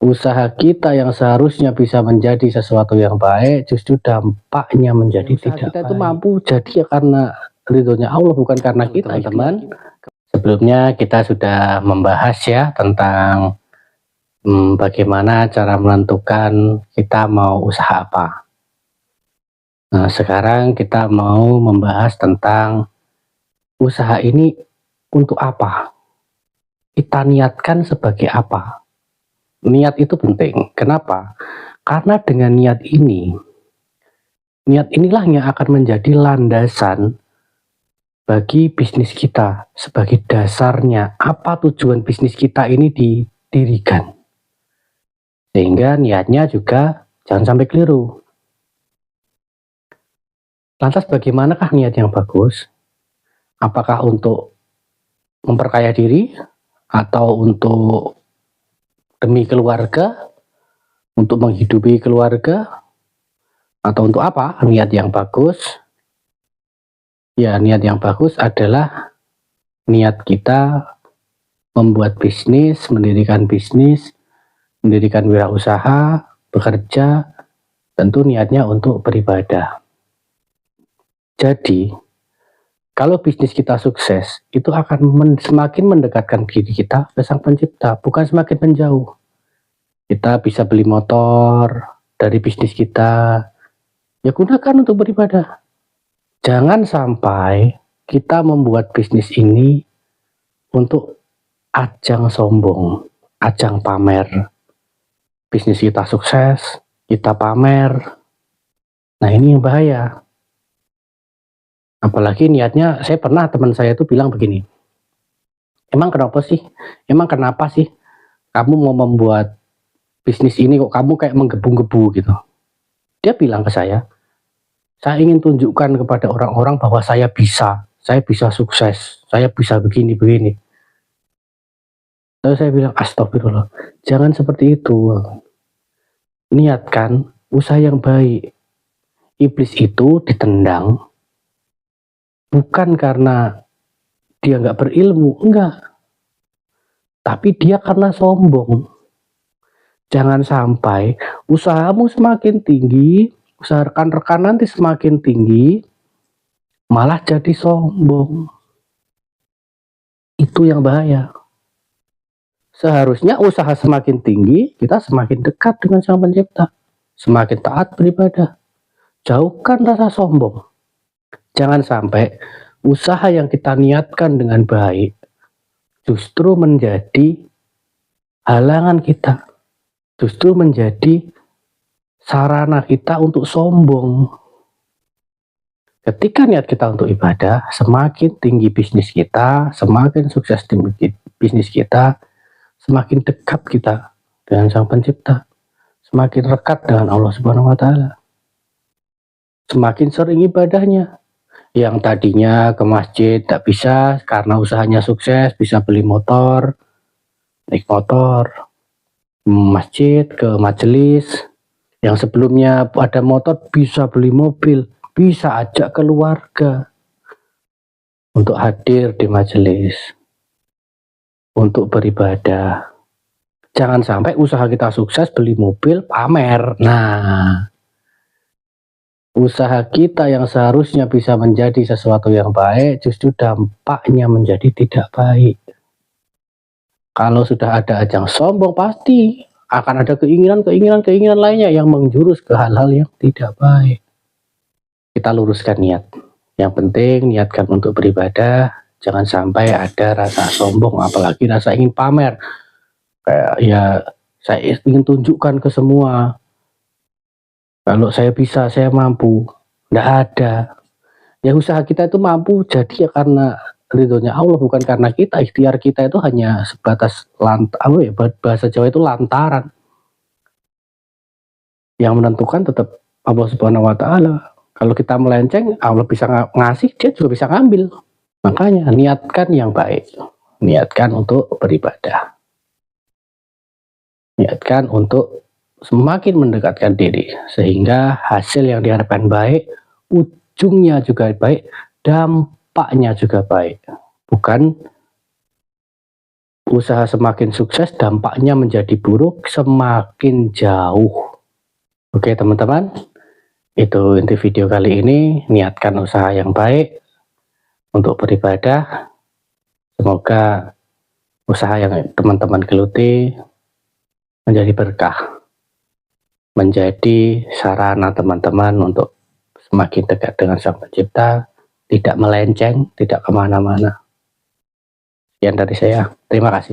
Usaha kita yang seharusnya bisa menjadi sesuatu yang baik, justru dampaknya menjadi tidak kita baik. Itu mampu jadi ya karena ridhonya Allah, bukan karena kita, teman-teman. Sebelumnya kita sudah membahas ya tentang bagaimana cara menentukan kita mau usaha apa. Nah, sekarang kita mau membahas tentang usaha ini untuk apa? Kita niatkan sebagai apa? Niat itu penting. Kenapa? Karena dengan niat inilah yang akan menjadi landasan bagi bisnis kita. Sebagai dasarnya, apa tujuan bisnis kita ini didirikan. Sehingga niatnya juga jangan sampai keliru. Lantas bagaimanakah niat yang bagus? Apakah untuk memperkaya diri? Atau untuk demi keluarga, untuk menghidupi keluarga, atau untuk apa niat yang bagus? Ya, niat yang bagus adalah niat kita membuat bisnis, mendirikan wirausaha, bekerja, tentu niatnya untuk beribadah. Jadi, kalau bisnis kita sukses, itu akan semakin mendekatkan diri kita ke Sang Pencipta, bukan semakin menjauh. Kita bisa beli motor dari bisnis kita, ya gunakan untuk beribadah. Jangan sampai kita membuat bisnis ini untuk ajang sombong, ajang pamer. Bisnis kita sukses, kita pamer. Nah, ini yang bahaya. Apalagi niatnya, saya pernah teman saya itu bilang begini, emang kenapa sih kamu mau membuat bisnis ini kok kamu kayak menggebu-gebu gitu. Dia bilang ke saya ingin tunjukkan kepada orang-orang bahwa saya bisa sukses, saya bisa begini. Lalu saya bilang, astagfirullah, jangan seperti itu. Niatkan usaha yang baik. Iblis itu ditendang bukan karena dia nggak berilmu, enggak. Tapi dia karena sombong. Jangan sampai usahamu semakin tinggi, usaha rekan-rekan nanti semakin tinggi, malah jadi sombong. Itu yang bahaya. Seharusnya usaha semakin tinggi, kita semakin dekat dengan Sang Pencipta, semakin taat beribadah. Jauhkan rasa sombong. Jangan sampai usaha yang kita niatkan dengan baik justru menjadi halangan kita, justru menjadi sarana kita untuk sombong. Ketika niat kita untuk ibadah, semakin tinggi bisnis kita, semakin sukses bisnis kita, semakin dekat kita dengan Sang Pencipta, semakin rekat dengan Allah Subhanahu wa Ta'ala, semakin sering ibadahnya. Yang tadinya ke masjid tak bisa karena usahanya sukses, bisa beli motor, naik motor, masjid, ke majelis. Yang sebelumnya ada motor bisa beli mobil, bisa ajak keluarga untuk hadir di majelis, untuk beribadah. Jangan sampai usaha kita sukses, beli mobil, pamer. Nah, usaha kita yang seharusnya bisa menjadi sesuatu yang baik, justru dampaknya menjadi tidak baik. Kalau sudah ada ajang sombong, pasti akan ada keinginan lainnya yang menjurus ke hal-hal yang tidak baik. Kita luruskan niat. Yang penting niatkan untuk beribadah, jangan sampai ada rasa sombong, apalagi rasa ingin pamer. Kayak ya saya ingin tunjukkan ke semua, kalau saya bisa, saya mampu. Nggak ada. Ya usaha kita itu mampu jadi ya karena ridhonya Allah, bukan karena kita. Ikhtiar kita itu hanya sebatas bahasa Jawa itu lantaran. Yang menentukan tetap Allah Subhanahu wa Ta'ala. Kalau kita melenceng, Allah bisa ngasih, dia juga bisa ngambil. Makanya niatkan yang baik. Niatkan untuk beribadah. Niatkan untuk semakin mendekatkan diri, sehingga hasil yang diharapkan baik, ujungnya juga baik, dampaknya juga baik. Bukan usaha semakin sukses, dampaknya menjadi buruk semakin jauh. Oke teman-teman, itu inti video kali ini. Niatkan usaha yang baik untuk beribadah. Semoga usaha yang teman-teman geluti menjadi berkah, menjadi sarana teman-teman untuk semakin dekat dengan Sang Pencipta, tidak melenceng, tidak kemana-mana. Sekian dari saya, terima kasih.